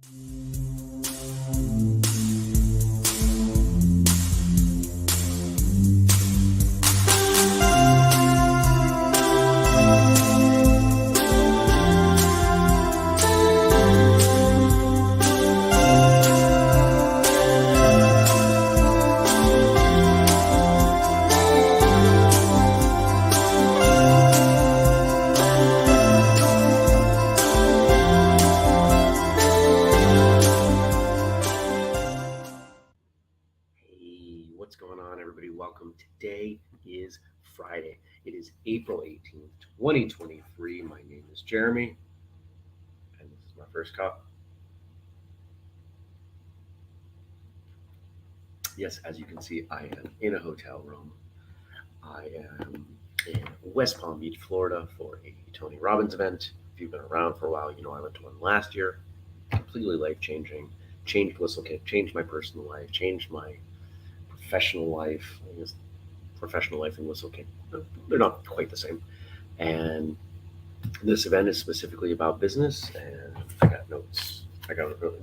Hey, what's going on, everybody? Welcome. Today is Friday. It is April 18th, 2023. My name is Jeremy, and this is my first cup. Yes, as you can see, I am in a hotel room. I am in West Palm Beach, Florida for a Tony Robbins event. If you've been around for a while, you know I went to one last year. Completely life changing. Changed Whistlekick, changed my personal life, changed my professional life. I guess professional life and Whistlekick, they're not quite the same. And this event is specifically about business, and I got notes. I got a really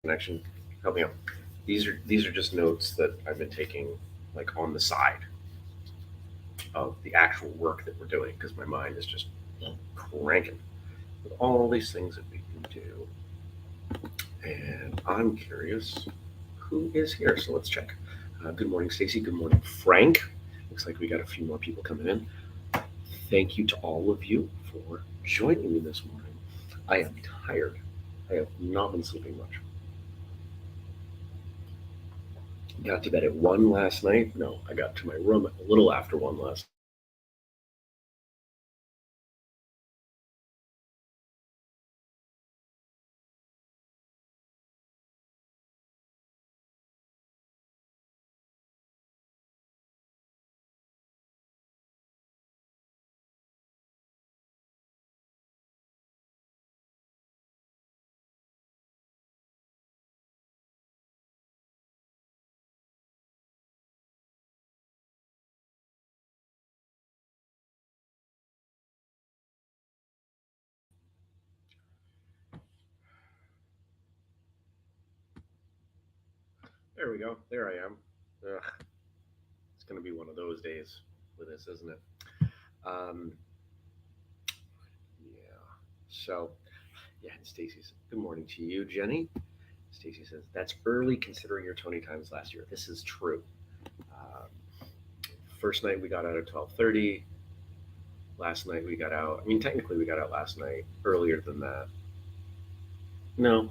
connection. Help me out. These are just notes that I've been taking, like on the side of the actual work that we're doing, because my mind is just cranking with all these things that we can do. And I'm curious who is here. So let's check. Good morning, Stacy. Good morning, Frank. Looks like we got a few more people coming in. Thank you to all of you for joining me this morning. I am tired. I have not been sleeping much. Got to bed at 1 last night. No, I got to my room a little after 1 last. There we go. There I am. Ugh, it's going to be one of those days with this, isn't it? Um, yeah. So, yeah, and Stacy says, good morning to you, Jenny. Stacy says, that's early considering your Tony times last year. This is true. Um, First night we got out at 12:30. Last night we got out. I mean, technically we got out last night earlier than that. No,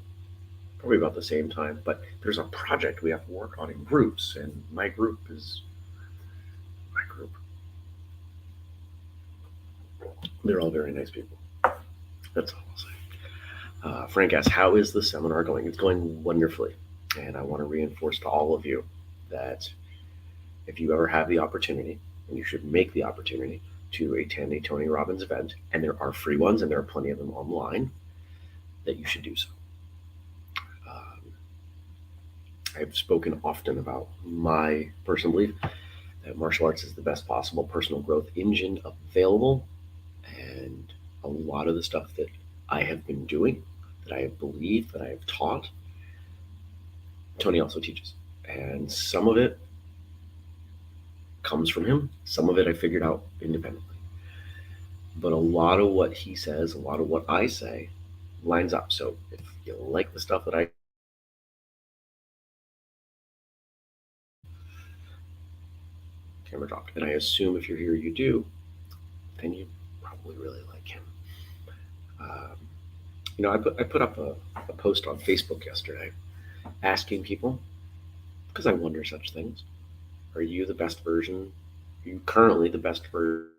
probably about the same time. But there's a project we have to work on in groups, and my group is my group. They're all very nice people. That's all I'll say. Frank asks, how is the seminar going? It's going wonderfully. And I want to reinforce to all of you that if you ever have the opportunity, and you should make the opportunity to attend a Tony Robbins event, and there are free ones and there are plenty of them online, that you should do so. Um, I've spoken often about my personal belief that martial arts is the best possible personal growth engine available. And a lot of the stuff that I have been doing, that I have believed, that I have taught, Tony also teaches. And some of it comes from him, some of it I figured out independently. But a lot of what he says, a lot of what I say lines up. So if you like the stuff that I camera dropped, and I assume if you're here you do, then you probably really like him. Um, I put up a post on Facebook yesterday asking people, because I wonder such things. Are you the best version? Are you currently the best version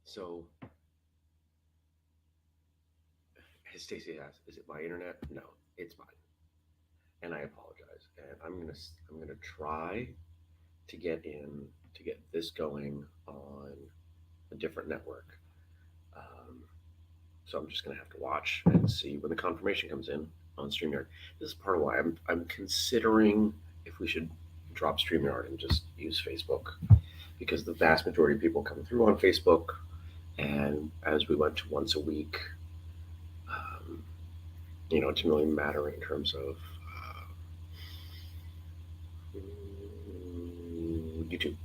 So, as Stacy asked, is it my internet? No, it's mine, and I apologize. And I'm gonna try to get this going on a different network. Um, so I'm just gonna have to watch and see when the confirmation comes in on StreamYard. This is part of why I'm considering if we should drop StreamYard and just use Facebook, because the vast majority of people come through on Facebook, and as we went to once a week, um, it didn't really matter in terms of YouTube.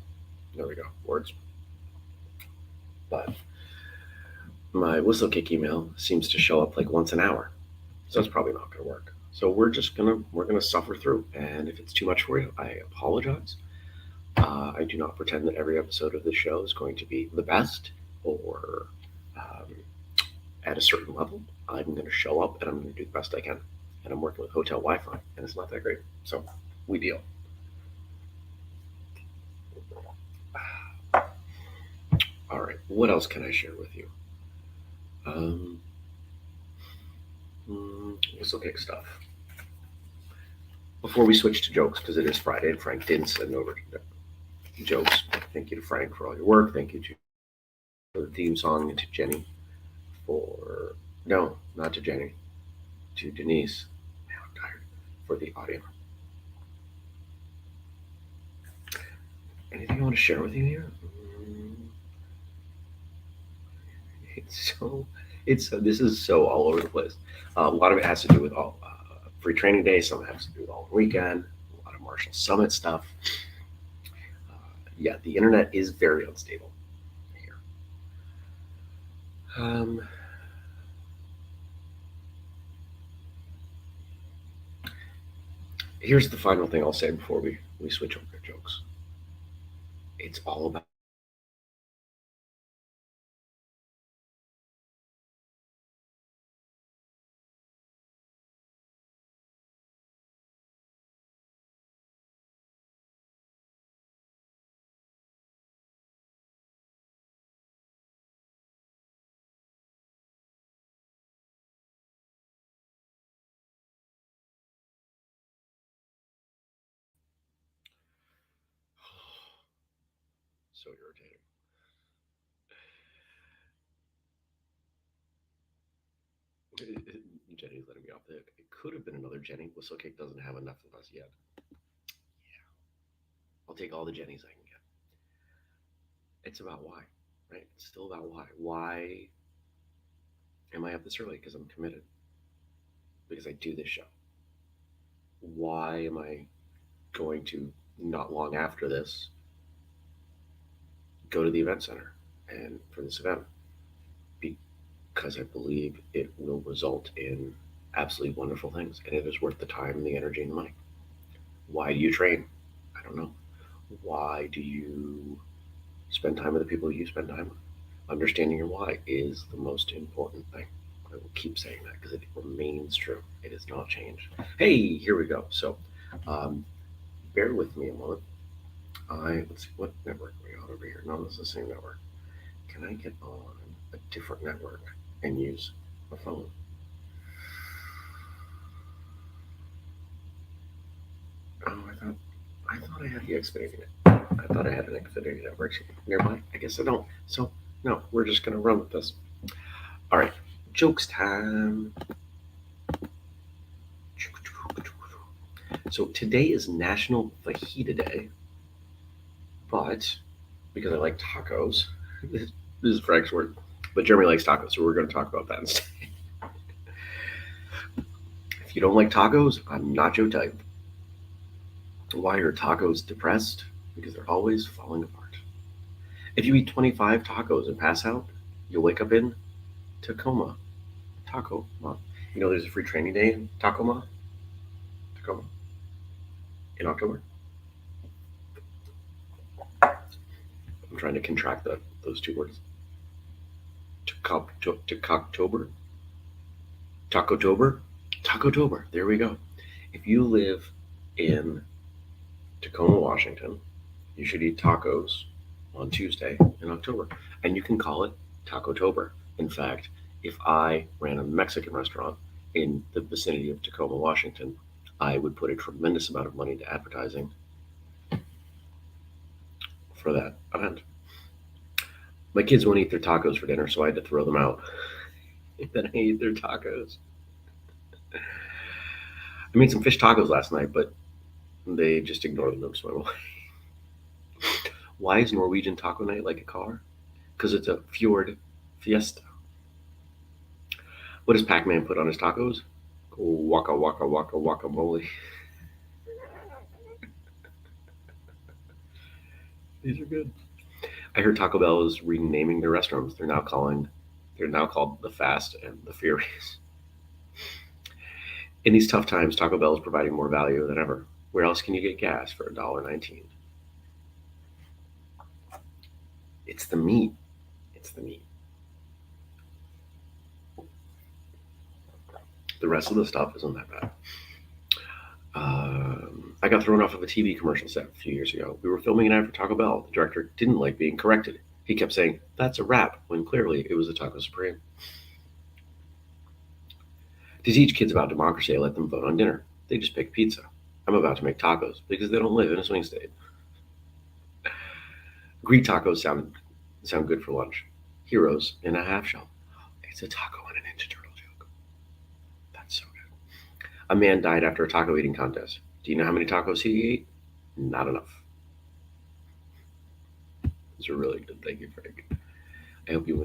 There we go, words. But my Whistlekick email seems to show up like once an hour, so it's probably not going to work. So we're gonna suffer through, and if it's too much for you, I apologize. I do not pretend that every episode of this show is going to be the best or um, at a certain level. I'm going to show up and I'm going to do the best I can. And I'm working with hotel Wi-Fi, and it's not that great, so we deal. All right, what else can I share with you? Um, Whistlekick stuff. Before we switch to jokes, because it is Friday and Frank didn't send over jokes. Thank you to Frank for all your work. Thank you to for the theme song, and to Jenny for no, not to Jenny, to Denise. Man, I'm tired for the audio. Anything I want to share with you here? It's so this is so all over the place. A lot of it has to do with all free training day. Some has to do with all weekend. A lot of Marshall Summit stuff. Yeah, the internet is very unstable here. Here's the final thing I'll say before we switch over to jokes. It's all about so irritating. Jenny's letting me off the hook. It could have been another Jenny. Whistlekick doesn't have enough of us yet. Yeah, I'll take all the Jennies I can get. It's about why, right? It's still about why. Why am I up this early? Because I'm committed. Because I do this show. Why am I going to, not long after this, go to the event center and for this event? Because I believe it will result in absolutely wonderful things, and it is worth the time, the energy, and the money. Why do you train? I don't know. Why do you spend time with the people you spend time with? Understanding your why is the most important thing. I will keep saying that because it remains true. It has not changed. Hey, here we go. So, um, bear with me a moment. Let's see, what network are we on over here? No, this is the same network. Can I get on a different network and use a phone? Oh, I thought I had the Xfinity. I thought I had an Xfinity network nearby. I guess I don't. So no, we're just gonna run with this. All right, jokes time. So today is National Fajita Day, but because I like tacos, this is Frank's word, but Jeremy likes tacos, so we're going to talk about that instead. If you don't like tacos, I'm not your type. Why are tacos depressed? Because they're always falling apart. If you eat 25 tacos and pass out, you'll wake up in Tacoma. Tacoma. There's a free training day in Tacoma. Tacoma. In October. I'm trying to contract those two words. Tacotober. Tacotober. Tacotober. There we go. If you live in Tacoma, Washington, you should eat tacos on Tuesday in October. And you can call it Taco Tober. In fact, if I ran a Mexican restaurant in the vicinity of Tacoma, Washington, I would put a tremendous amount of money into advertising for that event. My kids won't eat their tacos for dinner, so I had to throw them out. And then I ate their tacos. I made some fish tacos last night, but they just ignored them and swam away. Why is Norwegian taco night like a car? Because it's a Fjord Fiesta. What does Pac-Man put on his tacos? Waka waka waka guacamole. These are good. I heard Taco Bell is renaming their restaurants. They're now called the Fast and the Furious. In these tough times, Taco Bell is providing more value than ever. Where else can you get gas for $1.19? It's the meat. It's the meat. The rest of the stuff isn't that bad. I got thrown off of a TV commercial set a few years ago. We were filming an ad for Taco Bell. The director didn't like being corrected. He kept saying, "That's a wrap," when clearly it was a Taco Supreme. To teach kids about democracy, I let them vote on dinner. They just picked pizza. I'm about to make tacos because they don't live in a swing state. Greek tacos sound good for lunch. Heroes in a half shell. It's a taco and a Ninja Turtle joke. That's so good. A man died after a taco eating contest. Do you know how many tacos he ate? Not enough. Those are really good. Thank you, Frank. I hope you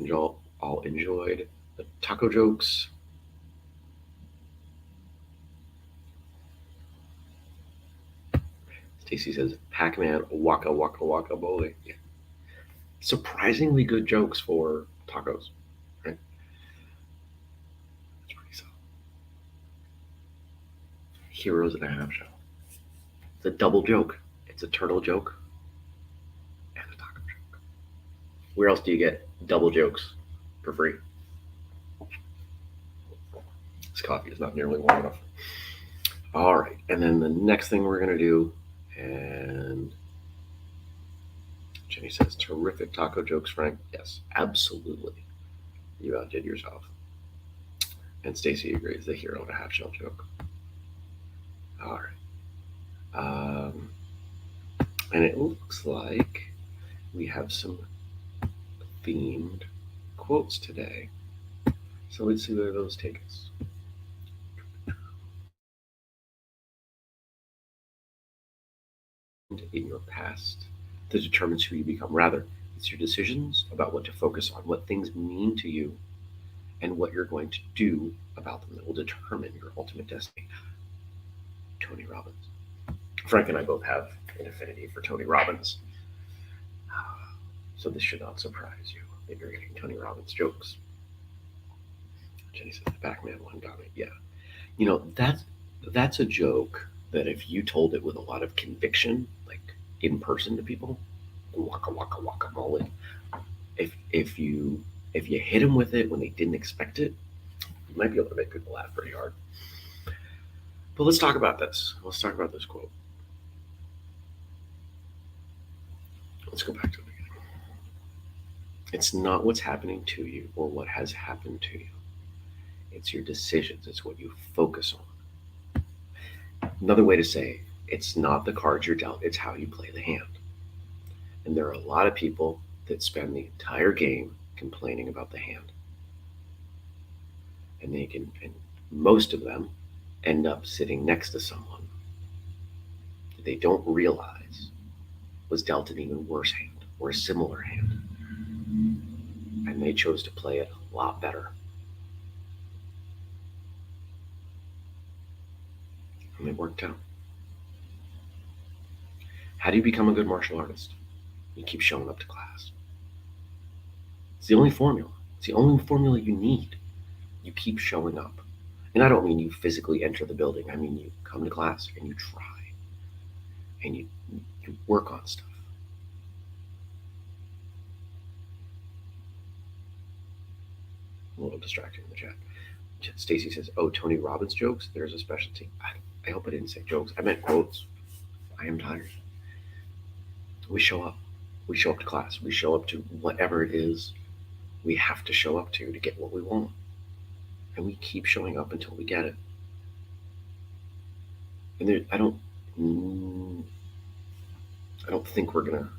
all enjoyed the taco jokes. Stacy says, Pac-Man, waka waka waka bole. Yeah. Surprisingly good jokes for tacos, right? That's pretty solid. Heroes in a half shell. It's a double joke. It's a turtle joke and a taco joke. Where else do you get double jokes for free? This coffee is not nearly warm enough. All right, and then the next thing we're going to do, and Jenny says, terrific taco jokes, Frank. Yes, absolutely. You outdid yourself. And Stacy agrees, the hero and a half shell joke. All right. And it looks like we have some themed quotes today. So let's see where those take us. In your past that determines who you become. Rather, it's your decisions about what to focus on, what things mean to you, and what you're going to do about them that will determine your ultimate destiny. Tony Robbins. Frank and I both have an affinity for Tony Robbins. So this should not surprise you that you're getting Tony Robbins jokes. Jenny says the Pac-Man one got me. Yeah. You know, that's a joke that if you told it with a lot of conviction, like in person to people, waka waka waka mole. If you hit them with it when they didn't expect it, you might be able to make people laugh pretty hard. But let's talk about this. Let's talk about this quote. Let's go back to the beginning. It's not what's happening to you or what has happened to you. It's your decisions. It's what you focus on. Another way to say, it's not the cards you're dealt, it's how you play the hand. And there are a lot of people that spend the entire game complaining about the hand. And most of them end up sitting next to someone that they don't realize was dealt an even worse hand or a similar hand. And they chose to play it a lot better. And they worked out. How do you become a good martial artist? You keep showing up to class. It's the only formula. It's the only formula you need. You keep showing up. And I don't mean you physically enter the building. I mean you come to class and you try. And you work on stuff. A little distracting in the chat. Stacy says, oh, Tony Robbins jokes? There's a specialty. I hope I didn't say jokes. I meant quotes. I am tired. We show up. We show up to class. We show up to whatever it is we have to show up to get what we want. And we keep showing up until we get it. And mm, I don't think we're gonna.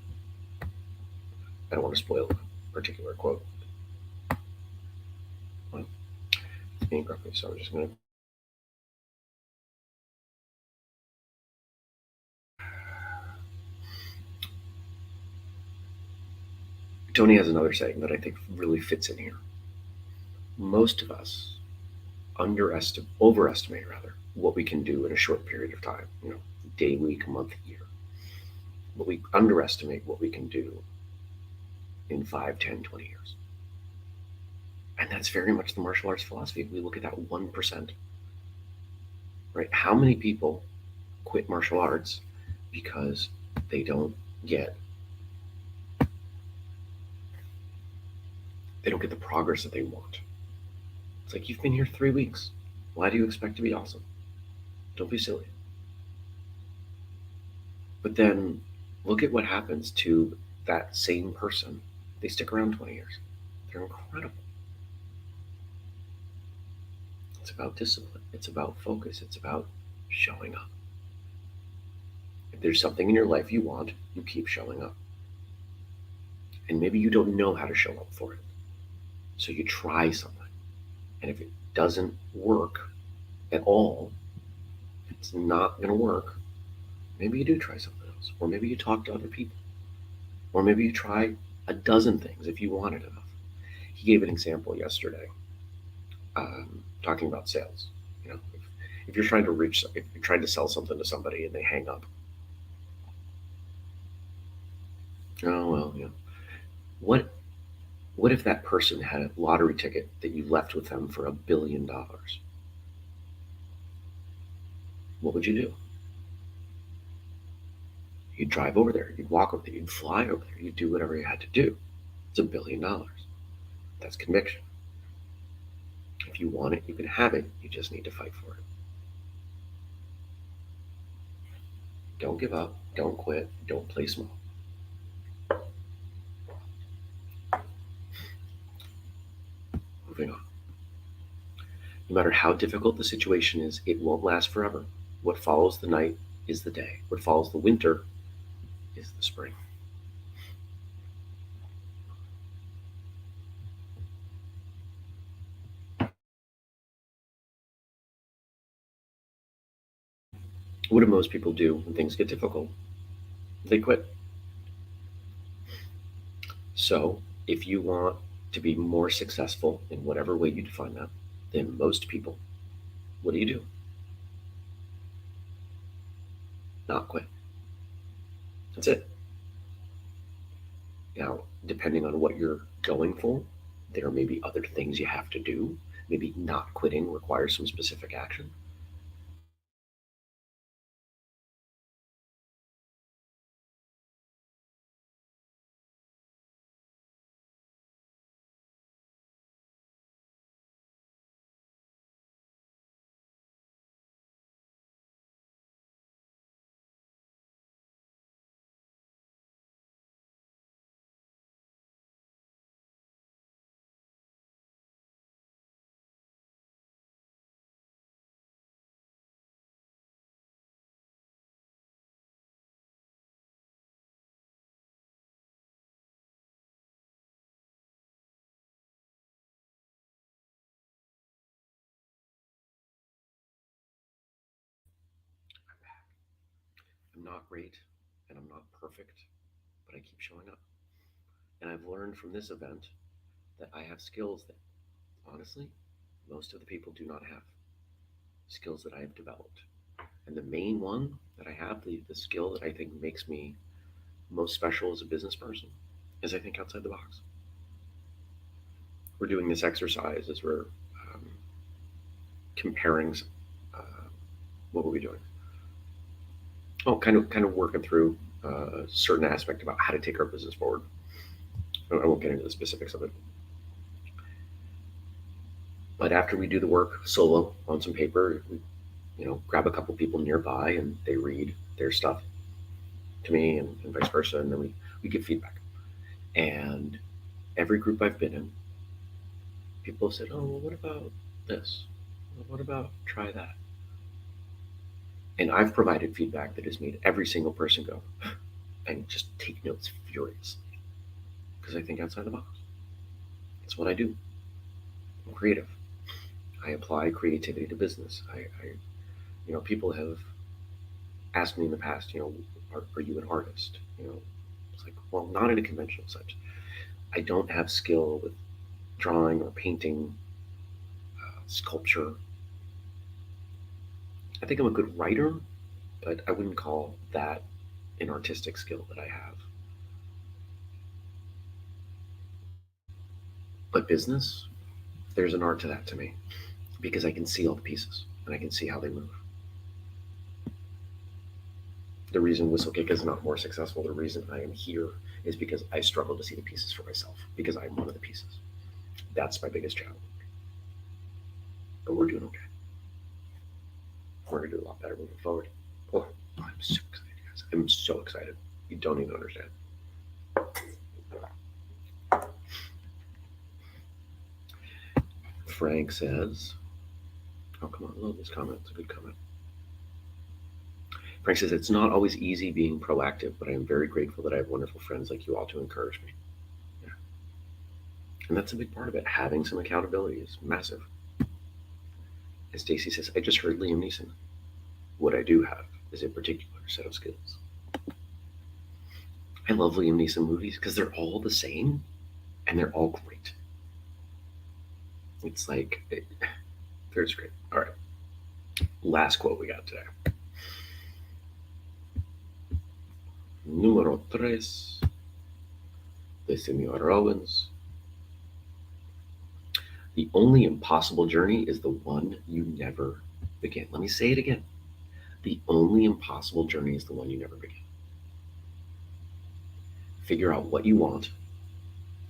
I don't want to spoil a particular quote. Well, it's being grumpy, so I'm just gonna. Tony has another saying that I think really fits in here. Most of us overestimate rather, what we can do in a short period of time. Day, week, month, year. But we underestimate what we can do in 5, 10, 20 years. And that's very much the martial arts philosophy. We look at that 1%, right? How many people quit martial arts because they don't get the progress that they want? It's like, you've been here 3 weeks. Why do you expect to be awesome? Don't be silly. But then look at what happens to that same person. They stick around 20 years. They're incredible. It's about discipline. It's about focus. It's about showing up. If there's something in your life you want, you keep showing up. And maybe you don't know how to show up for it. So you try something. And if it doesn't work at all, if it's not going to work, maybe you do try something else. Or maybe you talk to other people. Or maybe you try a dozen things if you want it enough. He gave an example yesterday, talking about sales. If you're trying to sell something to somebody and they hang up, oh well, what if that person had a lottery ticket that you left with them for $1 billion? What would you do? You'd drive over there, you'd walk over there, you'd fly over there, you'd do whatever you had to do. It's $1 billion. That's conviction. If you want it, you can have it. You just need to fight for it. Don't give up. Don't quit. Don't play small. Moving on. No matter how difficult the situation is, it won't last forever. What follows the night is the day. What follows the winter is the spring. What do most people do when things get difficult? They quit. So, if you want to be more successful in whatever way you define that than most people, what do? Not quit. That's it. Now, depending on what you're going for, there may be other things you have to do. Maybe not quitting requires some specific action. I'm not great and I'm not perfect, but I keep showing up. And I've learned from this event that I have skills that, honestly, most of the people do not have. Skills that I have developed. And the main one that I have, the skill that I think makes me most special as a business person, is I think outside the box. We're doing this exercise as we're um, comparing. Uh, what were we doing? Oh, kind of working through a certain aspect about how to take our business forward. I won't get into the specifics of it. But after we do the work solo on some paper, we, grab a couple people nearby and they read their stuff to me and vice versa. And then we give feedback. And every group I've been in, People said, oh, well, what about this? What about try that? And I've provided feedback that has made every single person go and just take notes furiously because I think outside the box. It's what I do. I'm creative. I apply creativity to business. People have asked me in the past, are you an artist? It's like, well, not in a conventional sense. I don't have skill with drawing or painting, sculpture. I think I'm a good writer, but I wouldn't call that an artistic skill that I have. But business, there's an art to that to me because I can see all the pieces and I can see how they move. The reason Whistlekick is not more successful, the reason I am here is because I struggle to see the pieces for myself because I'm one of the pieces. That's my biggest challenge. But we're doing okay. We're going to do a lot better moving forward. Oh, I'm so excited, guys. I'm so excited. You don't even understand. Frank says, oh, come on, I love this comment. It's a good comment. Frank says, it's not always easy being proactive, but I am very grateful that I have wonderful friends like you all to encourage me. Yeah. And that's a big part of it. Having some accountability is massive. And Stacy says, I just heard Liam Neeson. What I do have is a particular set of skills. I love Liam Neeson movies because they're all the same and they're all great. It's like, they're just great. All right. Last quote we got today. Número 3 de Senor Robbins. The only impossible journey is the one you never begin. Let me say it again. The only impossible journey is the one you never begin. Figure out what you want.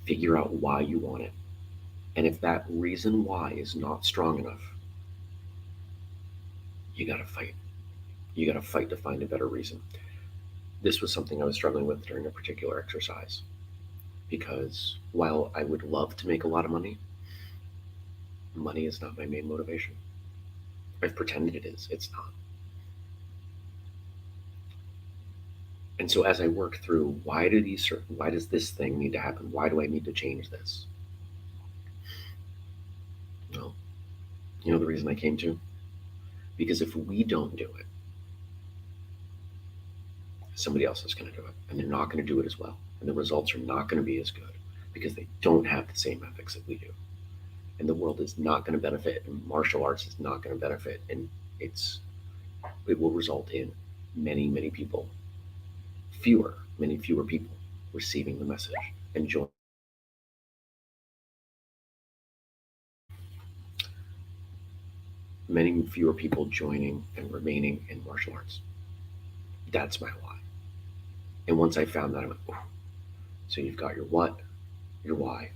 Figure out why you want it. And if that reason why is not strong enough, you got to fight. You got to fight to find a better reason. This was something I was struggling with during a particular exercise because while I would love to make a lot of money, money is not my main motivation. I've pretended it is. It's not. And so as I work through why does this thing need to happen? Why do I need to change this? Well, you know the reason I came to? Because if we don't do it, somebody else is going to do it, and they're not going to do it as well. And the results are not going to be as good because they don't have the same ethics that we do. And the world is not going to benefit, and martial arts is not going to benefit, and it will result in many, many people, many fewer people receiving the message and joining. Many fewer people joining and remaining in martial arts. That's my why. And once I found that, I went, oh. So you've got your what, your why,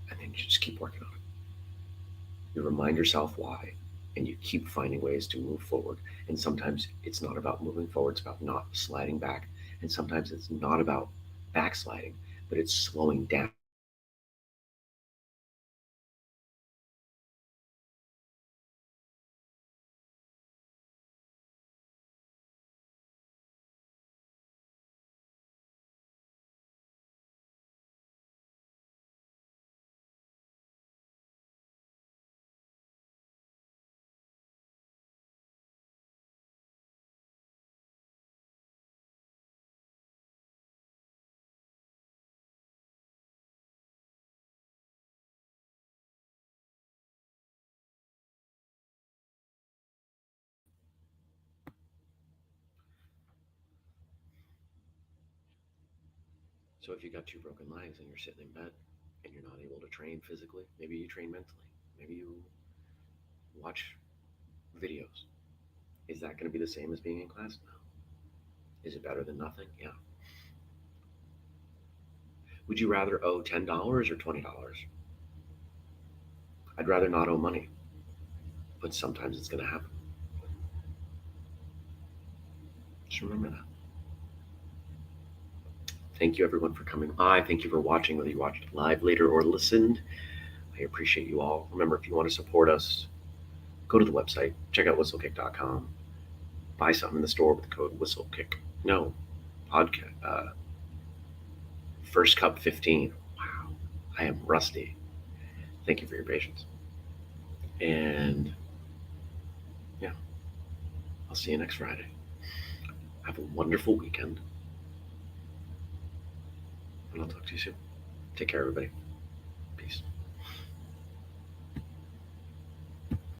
and then you just keep working on it. You remind yourself why, and you keep finding ways to move forward. And sometimes it's not about moving forward, it's about not sliding back. And sometimes it's not about backsliding, but it's slowing down. So if you got two broken legs and you're sitting in bed and you're not able to train physically, maybe you train mentally, maybe you watch videos. Is that going to be the same as being in class? No. Is it better than nothing? Yeah. Would you rather owe $10 or $20? I'd rather not owe money, but sometimes it's going to happen. Just remember that. Thank you everyone for coming by. Thank you for watching, whether you watched live later or listened. I appreciate you all. Remember, if you want to support us, go to the website, check out whistlekick.com, buy something in the store with the code whistlekick. No, podcast. First Cup 15. Wow, I am rusty. Thank you for your patience. And yeah, I'll see you next Friday. Have a wonderful weekend. And I'll talk to you soon. Take care, everybody.